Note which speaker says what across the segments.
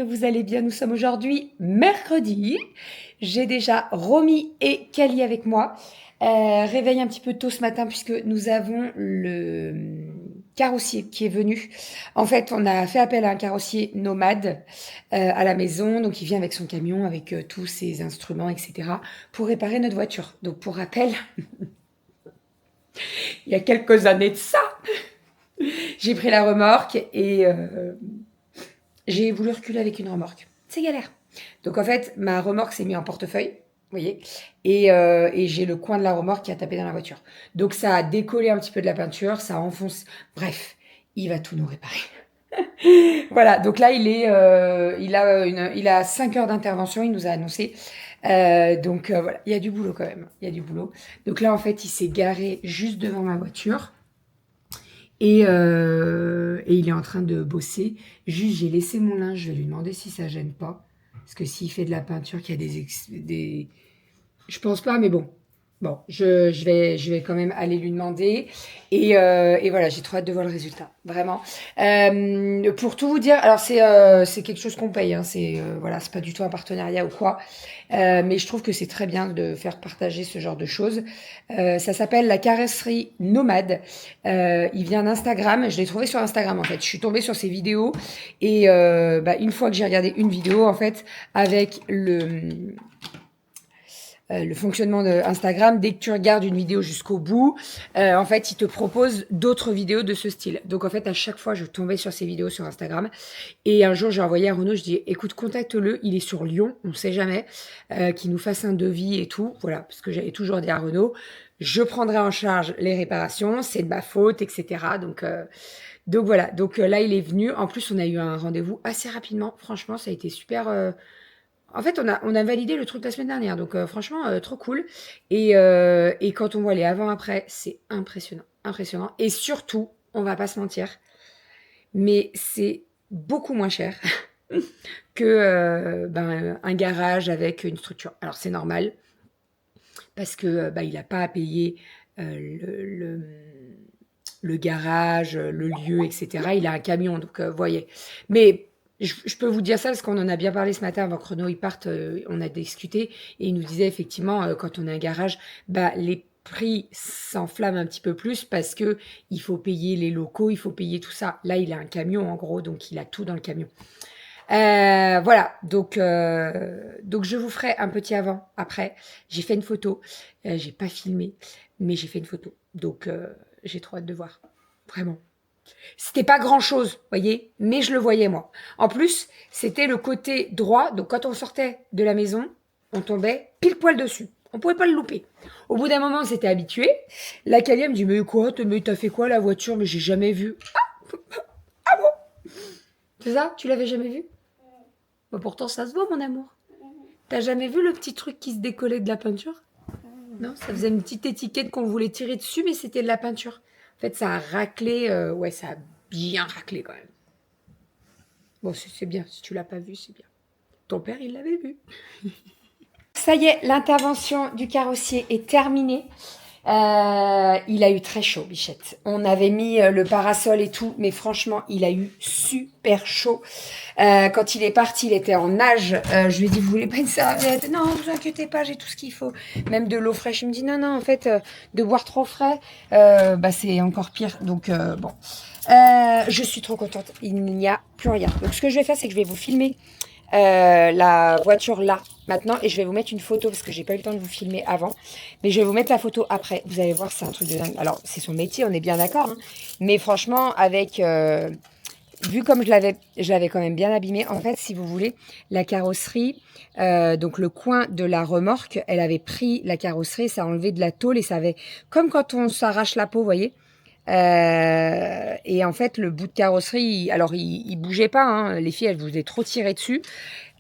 Speaker 1: vous allez bien. Nous sommes aujourd'hui mercredi. J'ai déjà Romy et Kali avec moi. Réveille un petit peu tôt ce matin puisque nous avons le carrossier qui est venu. En fait, on a fait appel à un carrossier nomade à la maison. Donc, il vient avec son camion, avec tous ses instruments, etc. pour réparer notre voiture. Donc, pour rappel, il y a quelques années de ça, j'ai pris la remorque et j'ai voulu reculer avec une remorque. C'est galère. Donc en fait, ma remorque s'est mise en portefeuille, vous voyez, et j'ai le coin de la remorque qui a tapé dans la voiture. Donc ça a décollé un petit peu de la peinture, ça enfonce. Bref, il va tout nous réparer. Voilà, donc là il a 5 heures d'intervention, il nous a annoncé. Donc voilà, il y a du boulot quand même, il y a du boulot. Donc là en fait, il s'est garé juste devant ma voiture. Et il est en train de bosser. Juste, j'ai laissé mon linge. Je vais lui demander si ça gêne pas. Parce que s'il fait de la peinture, qu'il y a des... Je pense pas, mais bon. Bon, je vais quand même aller lui demander. Et voilà, j'ai trop hâte de voir le résultat. Vraiment. Pour tout vous dire, alors c'est quelque chose qu'on paye. Hein, voilà, c'est pas du tout un partenariat ou quoi. Mais je trouve que c'est très bien de faire partager ce genre de choses. Ça s'appelle la carrosserie nomade. Il vient d'Instagram. Je l'ai trouvé sur Instagram en fait. Je suis tombée sur ses vidéos et une fois que j'ai regardé une vidéo en fait avec le fonctionnement de Instagram, dès que tu regardes une vidéo jusqu'au bout, en fait, il te propose d'autres vidéos de ce style. Donc, en fait, à chaque fois, je tombais sur ces vidéos sur Instagram. Et un jour, j'ai envoyé à Renaud, je dis, écoute, contacte-le, il est sur Lyon, on ne sait jamais, qu'il nous fasse un devis et tout. Voilà, parce que j'avais toujours dit à Renaud, je prendrai en charge les réparations, c'est de ma faute, etc. Donc voilà, donc là, il est venu. En plus, on a eu un rendez-vous assez rapidement. Franchement, ça a été super... En fait, on a validé le truc la semaine dernière, donc franchement, trop cool. Et quand on voit les avant-après, c'est impressionnant, impressionnant. Et surtout, on va pas se mentir, mais c'est beaucoup moins cher que un garage avec une structure. Alors c'est normal, parce que il n'a pas à payer le garage, le lieu, etc. Il a un camion, donc vous voyez. Mais je peux vous dire ça parce qu'on en a bien parlé ce matin avant que Renaud il parte, on a discuté et il nous disait effectivement quand on a un garage, les prix s'enflamment un petit peu plus parce que il faut payer les locaux, il faut payer tout ça. Là, il a un camion en gros, donc il a tout dans le camion. Voilà, donc je vous ferai un petit avant, après. J'ai fait une photo, j'ai pas filmé, mais j'ai fait une photo. Donc j'ai trop hâte de voir, vraiment. C'était pas grand-chose, voyez, mais je le voyais moi. En plus, c'était le côté droit, donc quand on sortait de la maison, on tombait pile poil dessus. On pouvait pas le louper. Au bout d'un moment, on s'était habitué. La Calia me dit, mais quoi, mais t'as fait quoi la voiture? Mais j'ai jamais vu. Ah bon? C'est ça? Tu l'avais jamais vu? Pourtant, ça se voit, mon amour. T'as jamais vu le petit truc qui se décollait de la peinture? Non, ça faisait une petite étiquette qu'on voulait tirer dessus, mais c'était de la peinture. En fait, ça a raclé. Ouais, ça a bien raclé quand même. Bon, c'est bien. Si tu l'as pas vu, c'est bien. Ton père, il l'avait vu. Ça y est, l'intervention du carrossier est terminée. Il a eu très chaud, Bichette. On avait mis le parasol et tout, mais franchement, il a eu super chaud. Quand il est parti, il était en nage. Je lui ai dit, vous voulez pas une serviette? Non, vous inquiétez pas, j'ai tout ce qu'il faut. Même de l'eau fraîche. Il me dit, non, en fait, de boire trop frais, c'est encore pire. Donc, bon. Je suis trop contente. Il n'y a plus rien. Donc, ce que je vais faire, c'est que je vais vous filmer la voiture là maintenant et je vais vous mettre une photo parce que j'ai pas eu le temps de vous filmer avant, mais je vais vous mettre la photo après. Vous allez voir, c'est un truc de dingue. Alors c'est son métier, on est bien d'accord, hein, mais franchement avec vu comme je l'avais quand même bien abîmé, en fait si vous voulez la carrosserie, donc le coin de la remorque, elle avait pris la carrosserie, ça a enlevé de la tôle et ça avait comme quand on s'arrache la peau, vous voyez. Et en fait, le bout de carrosserie, il bougeait pas. Hein. Les filles, elles voulaient trop tirer dessus.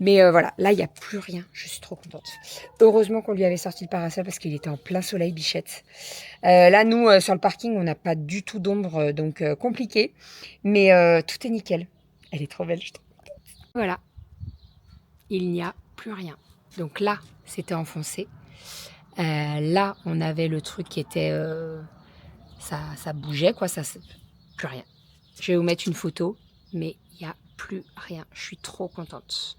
Speaker 1: Mais voilà, là, il n'y a plus rien. Je suis trop contente. Heureusement qu'on lui avait sorti le parasol parce qu'il était en plein soleil, Bichette. Là, nous, sur le parking, on n'a pas du tout d'ombre, donc compliqué. Mais tout est nickel. Elle est trop belle, je trouve. Voilà. Il n'y a plus rien. Donc là, c'était enfoncé. Là, on avait le truc qui était... ça bougeait, quoi, plus rien. Je vais vous mettre une photo, mais il n'y a
Speaker 2: plus rien. Je suis trop contente.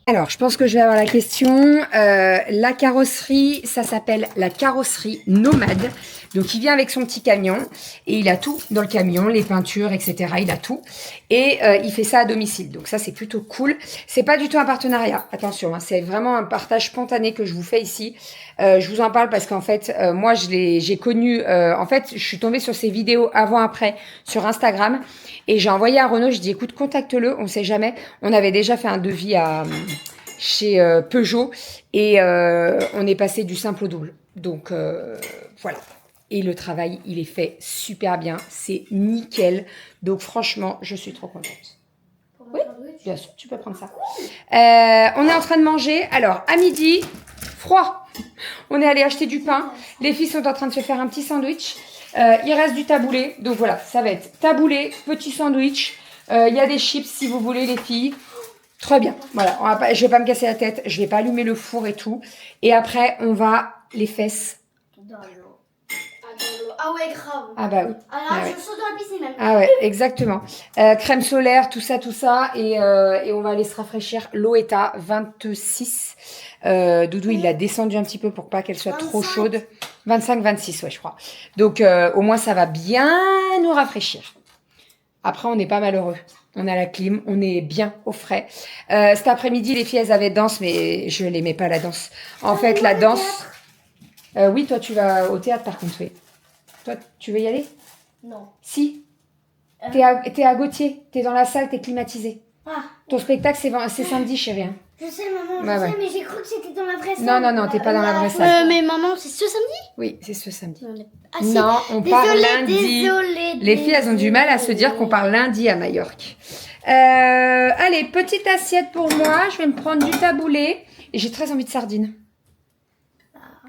Speaker 1: Alors, je pense que je vais avoir la question. La carrosserie, ça s'appelle la carrosserie nomade. Donc, il vient avec son petit camion et il a tout dans le camion, les peintures, etc. Il a tout. Et il fait ça à domicile. Donc, ça, c'est plutôt cool. C'est pas du tout un partenariat. Attention, hein, c'est vraiment un partage spontané que je vous fais ici. Je vous en parle parce qu'en fait, moi, j'ai connu... en fait, je suis tombée sur ces vidéos avant-après sur Instagram. Et j'ai envoyé à Renaud, je dis écoute, contacte-le, on sait jamais. On avait déjà fait un devis chez Peugeot et on est passé du simple au double. Donc voilà. Et le travail, il est fait super bien, c'est nickel. Donc franchement, je suis trop contente. Oui, bien sûr, tu peux prendre ça. On est en train de manger. Alors, à midi, froid. On est allé acheter du pain. Les filles sont en train de se faire un petit sandwich. Il reste du taboulé. Donc voilà, ça va être taboulé, petit sandwich. Il y a des chips si vous voulez, les filles. Très bien. Voilà, je vais pas me casser la tête. Je vais pas allumer le four et tout. Et après, on va les fesses.
Speaker 3: Dans l'eau. Ah ouais, grave.
Speaker 1: Ah bah oui.
Speaker 3: Alors,
Speaker 1: Ah ouais.
Speaker 3: je saute dans la piscine même.
Speaker 1: Ah ouais, exactement. Crème solaire, tout ça. Et on va aller se rafraîchir. L'eau est à 26. Doudou, il l'a descendu un petit peu pour pas qu'elle soit
Speaker 3: 25.
Speaker 1: trop chaude. 25, 26, ouais, je crois. Donc, au moins, ça va bien nous rafraîchir. Après, on n'est pas malheureux. On a la clim, on est bien au frais. Cet après-midi, les filles, elles avaient danse, mais je l'aimais pas, la danse. En fait, la danse... oui, toi, tu vas au théâtre, par contre, oui. Toi, tu veux y aller?
Speaker 3: Non.
Speaker 1: Si. T'es à Gauthier, t'es dans la salle, t'es climatisé.
Speaker 3: Ah,
Speaker 1: Ton spectacle, c'est samedi, chérie. Hein.
Speaker 3: je sais, maman,
Speaker 1: Bah
Speaker 3: je
Speaker 1: ouais.
Speaker 3: sais, mais j'ai cru que c'était dans la vraie salle.
Speaker 1: Non, t'es pas dans la vraie salle.
Speaker 3: Mais maman, c'est ce samedi?
Speaker 1: Oui, c'est ce samedi.
Speaker 3: Ah, si.
Speaker 1: Non, on part lundi.
Speaker 3: Désolée.
Speaker 1: Les filles, elles ont du mal à se dire qu'on part lundi à Majorque. Allez, petite assiette pour moi. Je vais me prendre du taboulé. Et j'ai très envie de sardines.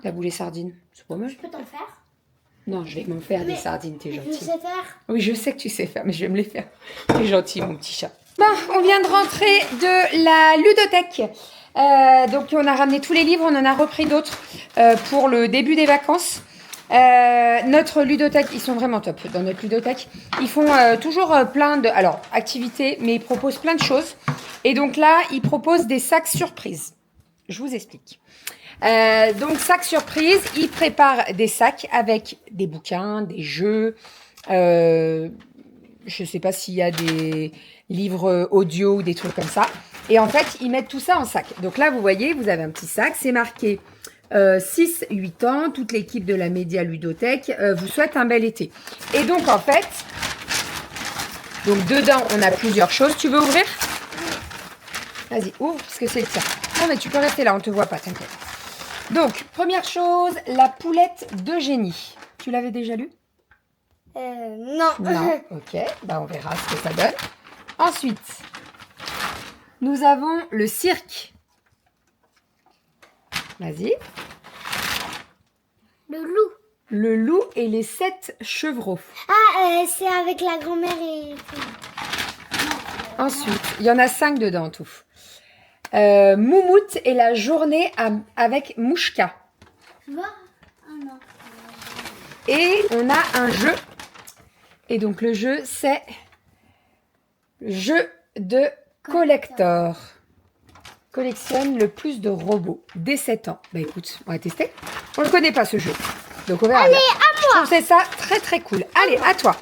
Speaker 1: Taboulé sardines. C'est pas mal.
Speaker 3: Je peux t'en faire?
Speaker 1: Non, je vais m'en faire des
Speaker 3: Mais
Speaker 1: sardines, t'es
Speaker 3: Je
Speaker 1: gentil.
Speaker 3: sais faire.
Speaker 1: Oui, je sais que tu sais faire, mais je vais me les faire. T'es gentil, mon petit chat. Bon, on vient de rentrer de la ludothèque. Donc, on a ramené tous les livres, on en a repris d'autres pour le début des vacances. Notre ludothèque, ils sont vraiment top dans notre ludothèque. Ils font toujours plein de activités, mais ils proposent plein de choses. Et donc là, ils proposent des sacs surprises. Je vous explique. Donc, sac surprise, ils préparent des sacs avec des bouquins, des jeux. Je ne sais pas s'il y a des livres audio ou des trucs comme ça. Et en fait, ils mettent tout ça en sac. Donc là, vous voyez, vous avez un petit sac. C'est marqué 6-8 ans. Toute l'équipe de la Média Ludothèque vous souhaite un bel été. Et donc, en fait, donc dedans, on a plusieurs choses. Tu veux ouvrir? Vas-y, ouvre, parce que c'est le tien. Non, mais tu peux rester là, on ne te voit pas, t'inquiète. Donc, première chose, la poulette d'Eugénie. Tu l'avais déjà lu?
Speaker 3: Non.
Speaker 1: Non, ok. Bah, on verra ce que ça donne. Ensuite, nous avons le cirque. Vas-y.
Speaker 3: Le loup.
Speaker 1: Le loup et les 7 chevreaux.
Speaker 3: Ah, c'est avec la grand-mère et...
Speaker 1: Ensuite, il y en a 5 dedans en tout. Moumoute et la journée avec Mouchka.
Speaker 3: Tu vois? Ah non.
Speaker 1: Et on a un jeu. Et donc le jeu, c'est jeu de collector. Collectionne le plus de robots dès 7 ans. Bah écoute, on va tester. On ne connaît pas ce jeu. Donc on verra.
Speaker 3: Allez,
Speaker 1: bien.
Speaker 3: à
Speaker 1: Je trouve c'est ça très très cool. Allez, à toi.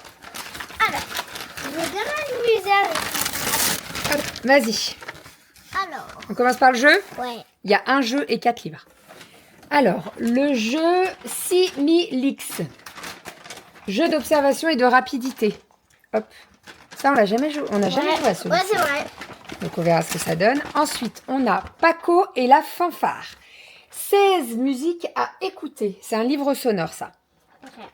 Speaker 3: Alors, je vais bien m'amuser avec...
Speaker 1: Hop, vas-y.
Speaker 3: Alors,
Speaker 1: On commence par le jeu.
Speaker 3: ouais.
Speaker 1: Il y a un jeu et 4 livres. Alors, le jeu Similix. Jeu d'observation et de rapidité. Hop. Ça, on l'a jamais joué. On n'a jamais joué à celui-ci.
Speaker 3: Ouais, c'est vrai.
Speaker 1: Donc, on verra ce que ça donne. Ensuite, on a Paco et la fanfare. 16 musiques à écouter. C'est un livre sonore, ça.
Speaker 3: Ok.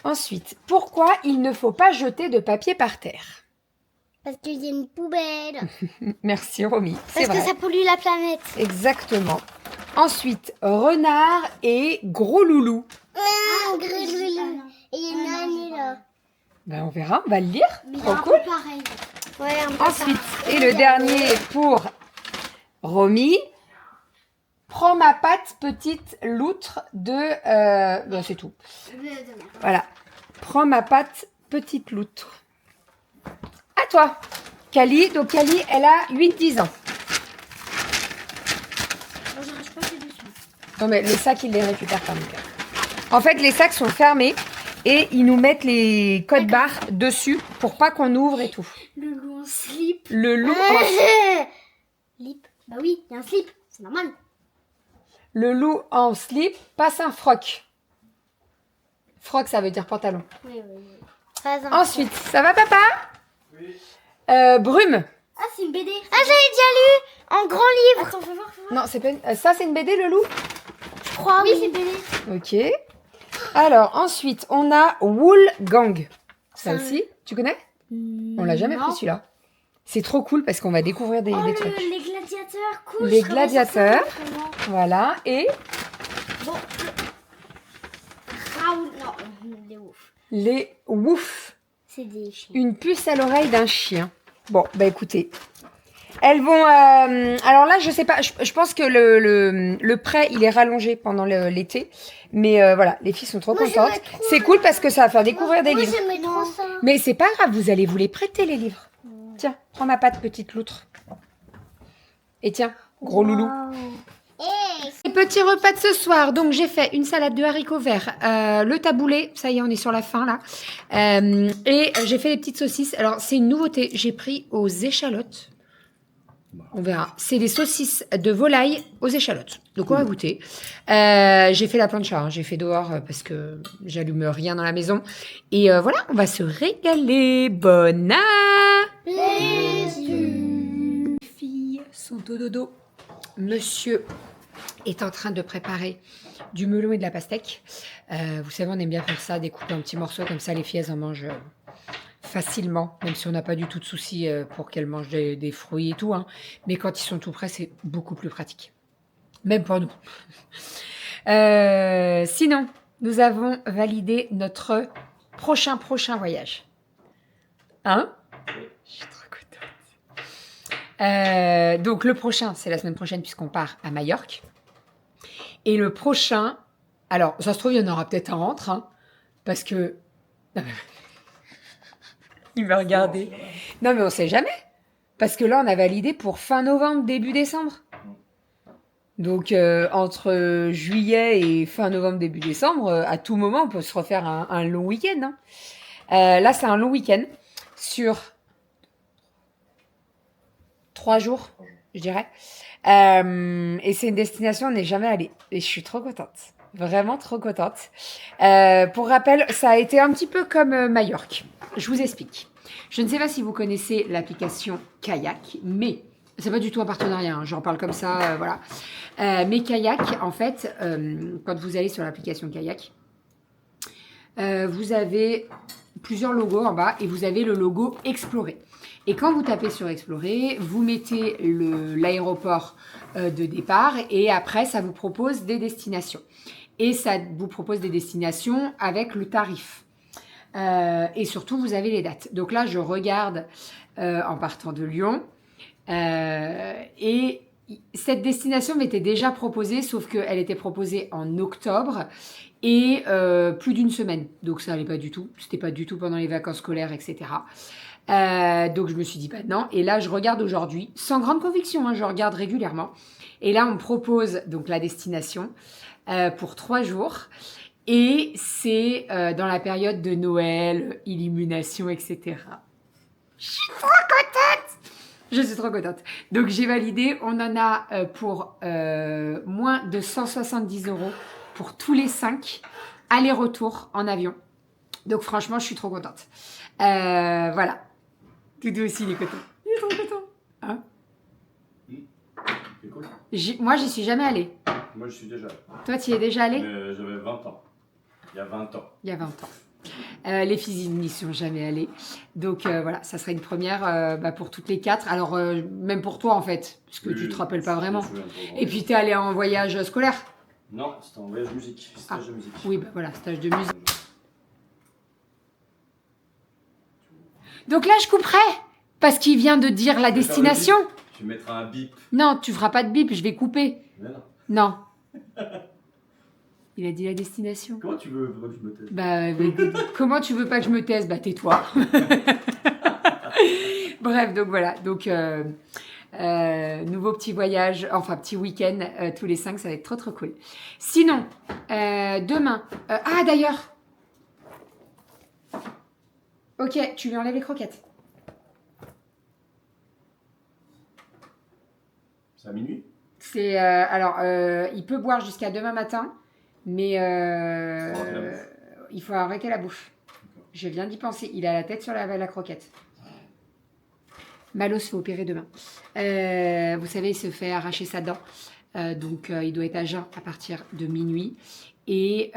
Speaker 1: Ensuite, pourquoi il ne faut pas jeter de papier par terre?
Speaker 3: Parce qu'il y a une poubelle.
Speaker 1: Merci, Romy. C'est
Speaker 3: Parce
Speaker 1: vrai.
Speaker 3: que ça pollue la planète.
Speaker 1: Exactement. Ensuite, renard et gros loulou.
Speaker 3: Ah, gris-gris. Et il y a une année là.
Speaker 1: Ben, on verra, on va le lire. Trop
Speaker 3: Un
Speaker 1: cool.
Speaker 3: peu pareil. Ouais, un peu
Speaker 1: Ensuite,
Speaker 3: pareil.
Speaker 1: et le dernier pour Romy. Prends ma patte, petite loutre de... ben, c'est tout. Voilà. Prends ma patte, petite loutre. À toi, Kali. Donc, Kali, elle a 8-10 ans.
Speaker 3: Moi, j'arrive pas à faire dessus.
Speaker 1: Non, mais les sacs, ils les récupèrent pas, mon cœur. En fait, les sacs sont fermés et ils nous mettent les codes barres dessus pour pas qu'on ouvre et tout.
Speaker 3: Le loup en slip.
Speaker 1: Le loup,
Speaker 3: Slip. Bah oui, il y a un slip, c'est normal.
Speaker 1: le loup en slip passe un froc. Froc, ça veut dire pantalon.
Speaker 3: Oui. Pas un
Speaker 1: Ensuite, ça va, papa? Oui. Brume.
Speaker 3: Ah, c'est une BD. Ah, j'avais déjà lu en grand livre. Attends, fais voir.
Speaker 1: Non, c'est pas ça, c'est une BD, le loup?
Speaker 3: Je crois, oui, c'est une BD.
Speaker 1: Ok. Alors, ensuite, on a Wool Gang. Ça aussi, tu connais? On l'a jamais pris celui-là. C'est trop cool parce qu'on va découvrir des trucs.
Speaker 3: Les gladiateurs, cool.
Speaker 1: Les gladiateurs. Voilà. Et
Speaker 3: Bon. Raoul, non, les ouf.
Speaker 1: les Wouf.
Speaker 3: C'est des chiens.
Speaker 1: Une puce à l'oreille d'un chien. Bon, bah écoutez. Elles vont... alors là, je sais pas. Je pense que le prêt, il est rallongé pendant l'été. Mais voilà, les filles sont trop contentes. C'est cool parce que ça va faire découvrir des livres.
Speaker 3: J'aimais trop ça.
Speaker 1: Mais c'est pas grave, vous allez vous les prêter, les livres. Tiens, prends ma patte, petite loutre. Et tiens, gros loulou. Et petit repas de ce soir. Donc, j'ai fait une salade de haricots verts, le taboulé. Ça y est, on est sur la fin, là. Et j'ai fait des petites saucisses. Alors, c'est une nouveauté. J'ai pris aux échalotes. On verra. C'est des saucisses de volaille aux échalotes. Donc, on va goûter. J'ai fait la plancha. J'ai fait dehors parce que j'allume rien dans la maison. Et voilà, on va se régaler. Bon appétit. Les filles sont au dodo. Monsieur est en train de préparer du melon et de la pastèque. Vous savez, on aime bien faire ça, découper en petits morceaux. Comme ça, les filles, elles en mangent facilement, même si on n'a pas du tout de souci pour qu'elles mangent des fruits et tout. Hein. Mais quand ils sont tout prêts, c'est beaucoup plus pratique. Même pour nous. Sinon, nous avons validé notre prochain voyage. Hein? Je suis trop contente. Donc, le prochain, c'est la semaine prochaine puisqu'on part à Majorque. Et le prochain, alors, ça se trouve, il y en aura peut-être un entre, hein, parce que... Il m'a regardé. Non, mais on sait jamais. Parce que là, on a validé pour fin novembre, début décembre. Donc, entre juillet et fin novembre, début décembre, à tout moment, on peut se refaire un long week-end. Hein. Là, c'est un long week-end sur 3 jours, je dirais. Et c'est une destination où on n'est jamais allé. Et je suis trop contente. Vraiment trop contente. Pour rappel, ça a été un petit peu comme Majorque. Je vous explique. Je ne sais pas si vous connaissez l'application Kayak, mais c'est pas du tout un partenariat. Hein, j'en parle comme ça, voilà. Mais Kayak, en fait, quand vous allez sur l'application Kayak, vous avez plusieurs logos en bas et vous avez le logo Explorer. Et quand vous tapez sur Explorer, vous mettez l'aéroport de départ et après, ça vous propose des destinations. Et ça vous propose des destinations avec le tarif. Et surtout, vous avez les dates. Donc là, je regarde en partant de Lyon. Et cette destination m'était déjà proposée, sauf qu'elle était proposée en octobre et plus d'une semaine. Donc ça n'allait pas du tout. C'était pas du tout pendant les vacances scolaires, etc. Donc je me suis dit pas non. Et là, je regarde aujourd'hui, sans grande conviction, hein, je regarde régulièrement. Et là, on me propose donc la destination pour 3 jours. Et c'est dans la période de Noël, illumination, etc. Je suis trop contente! Je suis trop contente. Donc, j'ai validé. On en a pour moins de 170 € pour tous les 5 aller-retour en avion. Donc, franchement, je suis trop contente. Voilà. Doudou aussi, il est content. Il est trop content. Hein?
Speaker 4: C'est cool.
Speaker 1: Moi, j'y suis jamais allée.
Speaker 4: Moi, je suis déjà allé.
Speaker 1: Toi, tu y es déjà allée?
Speaker 4: J'avais 20 ans. Il y a 20 ans.
Speaker 1: Il y a 20 ans. Les filles n'y sont jamais allées. Donc voilà, ça serait une première pour toutes les 4. Alors même pour toi en fait, parce que
Speaker 4: Oui,
Speaker 1: tu te rappelles pas vraiment.
Speaker 4: Et
Speaker 1: Et puis tu es allée en voyage scolaire?
Speaker 4: Non, c'était en voyage musique, stage de musique.
Speaker 1: Oui, bah voilà, stage de musique. Donc là, je couperai parce qu'il vient de dire la destination.
Speaker 4: Tu mettras un bip.
Speaker 1: Non, tu feras pas de bip, je vais couper.
Speaker 4: Mais non.
Speaker 1: Non. Il a dit la destination.
Speaker 4: Comment tu veux que je me taise?
Speaker 1: Bah, comment tu veux pas que je me taise? Bah, tais-toi. Bref, donc voilà. Donc, nouveau petit voyage, enfin petit week-end tous les 5, ça va être trop trop cool. Sinon, demain. Ah d'ailleurs. Ok, tu lui enlèves les croquettes.
Speaker 4: C'est à minuit?
Speaker 1: C'est il peut boire jusqu'à demain matin, mais
Speaker 4: Faut arrêter la bouffe.
Speaker 1: il faut arrêter la bouffe.
Speaker 4: D'accord.
Speaker 1: Je viens d'y penser. Il a la tête sur la croquette. Malo se fait opérer demain. Vous savez, il se fait arracher sa dent. Donc, il doit être à jeun à partir de minuit. Et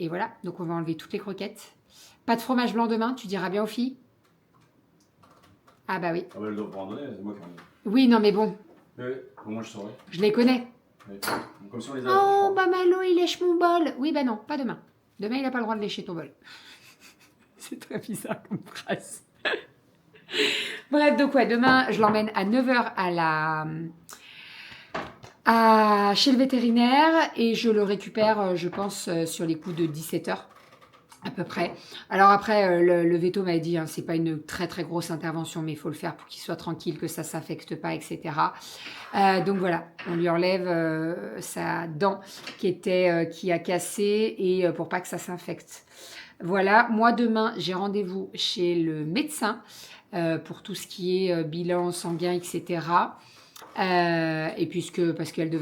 Speaker 1: voilà. Donc, on va enlever toutes les croquettes. Pas de fromage blanc demain, tu diras bien aux filles? Ah bah oui.
Speaker 4: Ah bah, elle doit pas en donner, c'est moi qui en ai.
Speaker 1: Oui, non, mais bon,
Speaker 4: Mais ouais, au moins je saurais.
Speaker 1: je les connais.
Speaker 4: Ouais. Comme si on les avait.
Speaker 1: Oh, bah Malo, il lèche mon bol. Oui, bah non, pas demain. Demain, il n'a pas le droit de lécher ton bol. C'est très bizarre comme phrase. Bref, donc ouais, demain, je l'emmène à 9h chez le vétérinaire et je le récupère, je pense, sur les coups de 17h à peu près. Alors après, le veto m'a dit, hein, c'est pas une très très grosse intervention, mais il faut le faire pour qu'il soit tranquille, que ça s'infecte pas, etc. Donc voilà, on lui enlève sa dent qui a cassé et pour pas que ça s'infecte. Voilà, moi demain, j'ai rendez-vous chez le médecin pour tout ce qui est bilan sanguin, etc. Et parce qu'elle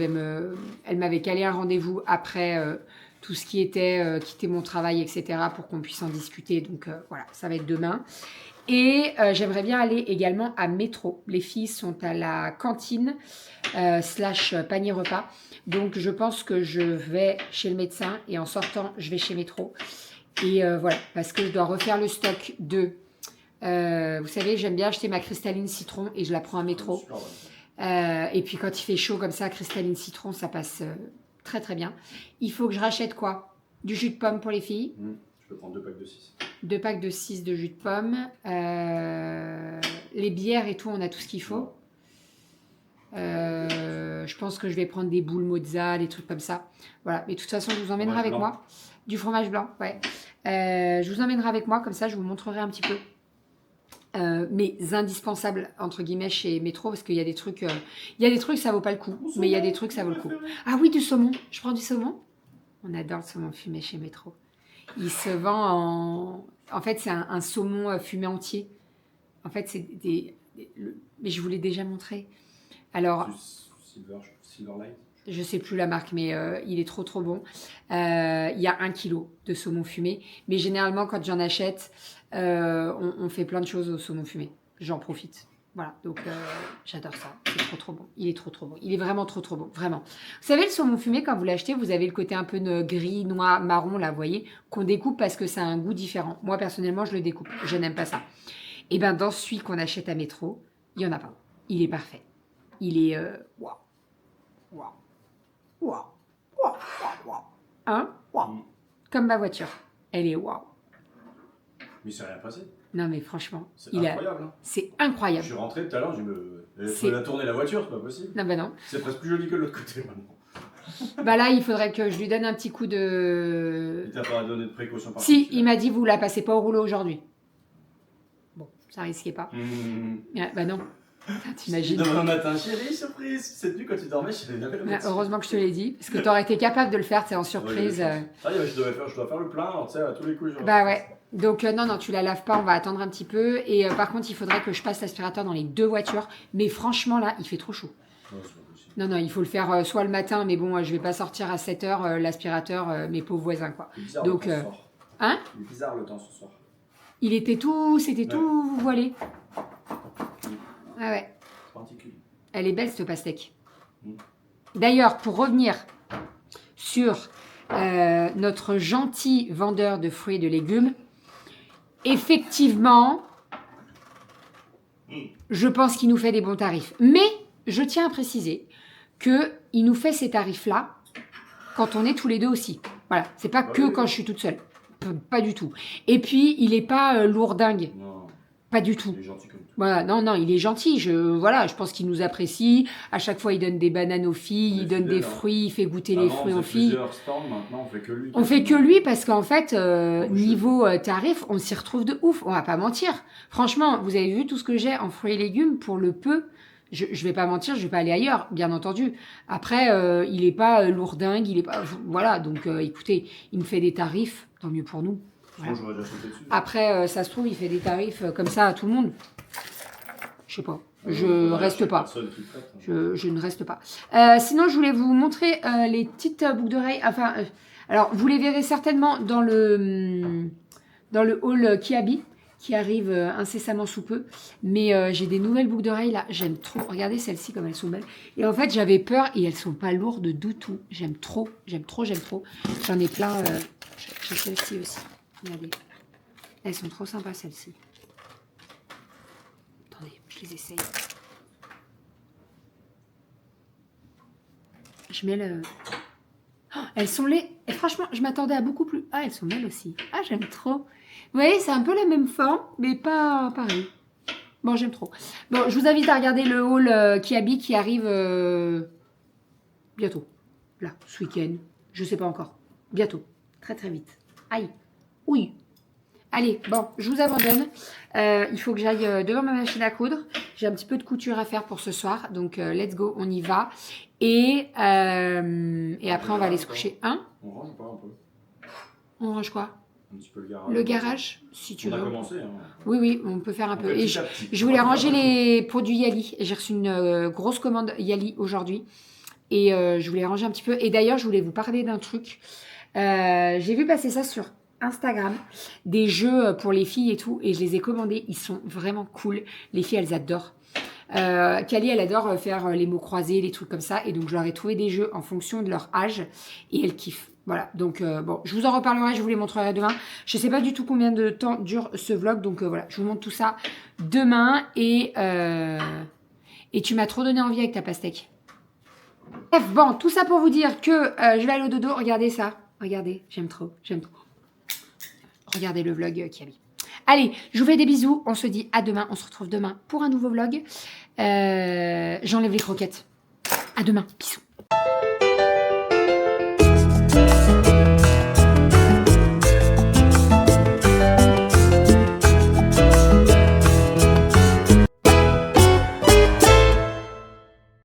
Speaker 1: elle m'avait calé un rendez-vous après tout ce qui était quitter mon travail, etc. pour qu'on puisse en discuter. Donc voilà, ça va être demain. Et j'aimerais bien aller également à Métro. Les filles sont à la cantine / panier repas. Donc je pense que je vais chez le médecin et en sortant, je vais chez Métro. Et voilà, parce que je dois refaire le stock de... vous savez, j'aime bien acheter ma cristalline citron et je la prends à Métro.
Speaker 4: Super bonne.
Speaker 1: Et puis quand il fait chaud comme ça, cristalline citron, ça passe très très bien. Il faut que je rachète quoi? Du jus de pomme pour les filles.
Speaker 4: Je peux prendre 2 packs de 6.
Speaker 1: 2 packs de 6 de jus de pomme. Les bières et tout, on a tout ce qu'il faut. Je pense que je vais prendre des boules mozza, des trucs comme ça. Voilà, mais de toute façon, je vous emmènerai avec moi. Du fromage blanc, ouais. Je vous emmènerai avec moi, comme ça, je vous montrerai un petit peu. Mais indispensables entre guillemets chez Métro parce qu'il y a des trucs ça vaut pas le coup, mais il y a des trucs ça vaut le coup. Ah oui, du saumon, je prends du saumon. On adore le saumon fumé chez Métro. Il se vend en fait c'est un saumon fumé entier. En fait c'est mais je vous l'ai déjà montré. Alors
Speaker 4: Silverlight.
Speaker 1: je sais plus la marque, mais il est trop trop bon. Il y a 1 kilo de saumon fumé, mais généralement quand j'en achète, on fait plein de choses au saumon fumé. J'en profite. Voilà, donc j'adore ça. C'est trop trop bon. Il est trop trop bon. Il est vraiment trop trop bon, vraiment. Vous savez, le saumon fumé, quand vous l'achetez, vous avez le côté un peu gris, noir, marron, là, vous voyez, qu'on découpe parce que ça a un goût différent. Moi, personnellement, je le découpe. Je n'aime pas ça. Et bien, dans celui qu'on achète à Métro, il n'y en a pas. Il est parfait. Il est... Waouh. Waouh. Waouh. Waouh. Waouh. Hein? Waouh. Comme ma voiture. Elle est waouh.
Speaker 4: Mais c'est rien passé.
Speaker 1: Non, mais franchement,
Speaker 4: C'est incroyable. Hein.
Speaker 1: c'est
Speaker 4: Je
Speaker 1: incroyable.
Speaker 4: suis rentré tout à l'heure, il
Speaker 1: C'est-
Speaker 4: faut la tourner la voiture, c'est pas possible.
Speaker 1: Non, bah non.
Speaker 4: C'est presque plus joli que de l'autre côté maintenant.
Speaker 1: Bah là, il faudrait que je lui donne un petit coup de...
Speaker 4: Il t'a pas donné de précaution
Speaker 1: Si,
Speaker 4: particulière.
Speaker 1: il m'a dit, vous la passez pas au rouleau aujourd'hui. Bon, ça risquait pas. Bah non. Putain, t'imagines.
Speaker 4: Demain matin, chérie, surprise. Cette nuit, quand tu dormais, je t'avais lavé le
Speaker 1: Ah, heureusement que je te l'ai dit, parce que t'aurais été capable de le faire, c'est en surprise.
Speaker 4: Ah, je dois faire le plein, alors, tu sais, à tous les coups.
Speaker 1: Bah ouais. Donc non, tu la laves pas, on va attendre un petit peu. Et par contre, il faudrait que je passe l'aspirateur dans les 2 voitures. Mais franchement, là, il fait trop chaud.
Speaker 4: Non, c'est pas possible.
Speaker 1: Non, il faut le faire soit le matin, mais bon, je vais pas sortir à 7h l'aspirateur, mes pauvres voisins, quoi.
Speaker 4: C'est bizarre
Speaker 1: Donc,
Speaker 4: le temps ce soir.
Speaker 1: hein?
Speaker 4: Il est bizarre le temps ce soir.
Speaker 1: C'était tout voilé. Ah ouais.
Speaker 4: Particulier.
Speaker 1: Elle est belle, cette pastèque.
Speaker 4: Mm.
Speaker 1: D'ailleurs, pour revenir sur notre gentil vendeur de fruits et de légumes, effectivement, je pense qu'il nous fait des bons tarifs. Mais je tiens à préciser qu'il nous fait ces tarifs-là quand on est tous les deux aussi. Voilà, c'est pas que quand je suis toute seule. Pas du tout. Et puis, il n'est pas lourdingue.
Speaker 4: Non.
Speaker 1: Pas du tout.
Speaker 4: Il est gentil comme tout.
Speaker 1: Voilà, non, il est gentil. Je pense qu'il nous apprécie. À chaque fois, il donne des bananes aux filles,
Speaker 4: Il est
Speaker 1: il donne des
Speaker 4: fidèle, hein.
Speaker 1: fruits, il fait goûter les
Speaker 4: Avant,
Speaker 1: fruits
Speaker 4: on
Speaker 1: aux
Speaker 4: faisait
Speaker 1: filles.
Speaker 4: plusieurs stands, maintenant on fait que lui.
Speaker 1: On fait que lui parce qu'en fait,
Speaker 4: Embauché.
Speaker 1: niveau tarif, on s'y retrouve de ouf. On va pas mentir. Franchement, vous avez vu tout ce que j'ai en fruits et légumes pour le peu. Je vais pas mentir, je vais pas aller ailleurs, bien entendu. Après, il est pas lourdingue, il est pas, voilà. Donc, écoutez, il me fait des tarifs, tant mieux pour nous. Voilà.
Speaker 4: Moi, j'aurais déjà sauté dessus.
Speaker 1: Après, ça se trouve, il fait des tarifs comme ça à tout le monde. Je sais pas. Je
Speaker 4: Voilà,
Speaker 1: reste
Speaker 4: chaque
Speaker 1: pas.
Speaker 4: personne qui prête, hein.
Speaker 1: Je ne reste pas. Sinon, je voulais vous montrer les petites boucles d'oreilles. Enfin, alors, vous les verrez certainement dans le haul Kiabi qui arrive incessamment sous peu. Mais j'ai des nouvelles boucles d'oreilles là. J'aime trop. Regardez celles-ci comme elles sont belles. Et en fait, j'avais peur et elles sont pas lourdes du tout. J'aime trop. J'aime trop. J'en ai plein. J'ai celle-ci aussi. Regardez. Elles sont trop sympas celles-ci. Attendez, je les essaye. Je mets le... Oh, elles sont laides. Et franchement, je m'attendais à beaucoup plus. Ah, elles sont belles aussi. Ah, j'aime trop. Vous voyez, c'est un peu la même forme, mais pas pareil. Bon, j'aime trop. Bon, je vous invite à regarder le haul Kiabi qui arrive bientôt. Là, ce week-end. Je sais pas encore. Bientôt. Très, très vite. Aïe. Oui. Allez, bon, je vous abandonne. Il faut que j'aille devant ma machine à coudre. J'ai un petit peu de couture à faire pour ce soir. Donc, let's go, on y va. Et après, on va aller se coucher. Hein?
Speaker 4: On range pas un peu?
Speaker 1: On range quoi?
Speaker 4: Un petit peu le garage.
Speaker 1: Le garage, si tu
Speaker 4: On a
Speaker 1: veux.
Speaker 4: commencé. Hein.
Speaker 1: Oui, on peut faire un peu. Et
Speaker 4: Petit à petit.
Speaker 1: je voulais ranger les produits Yali. J'ai reçu une grosse commande Yali aujourd'hui. Et je voulais ranger un petit peu. Et d'ailleurs, je voulais vous parler d'un truc. J'ai vu passer ça sur Instagram, des jeux pour les filles et tout, et je les ai commandés, ils sont vraiment cool, les filles elles adorent. Kali elle adore faire les mots croisés, les trucs comme ça, et donc je leur ai trouvé des jeux en fonction de leur âge, et elles kiffent. Voilà, donc bon, je vous en reparlerai, je vous les montrerai demain. Je sais pas du tout combien de temps dure ce vlog, donc voilà, je vous montre tout ça demain, et tu m'as trop donné envie avec ta pastèque. Bref, bon, tout ça pour vous dire que je vais aller au dodo, regardez ça, regardez, j'aime trop. Regardez le vlog Kiabi. Allez, je vous fais des bisous. On se dit à demain. On se retrouve demain pour un nouveau vlog. J'enlève les croquettes. À demain. Bisous.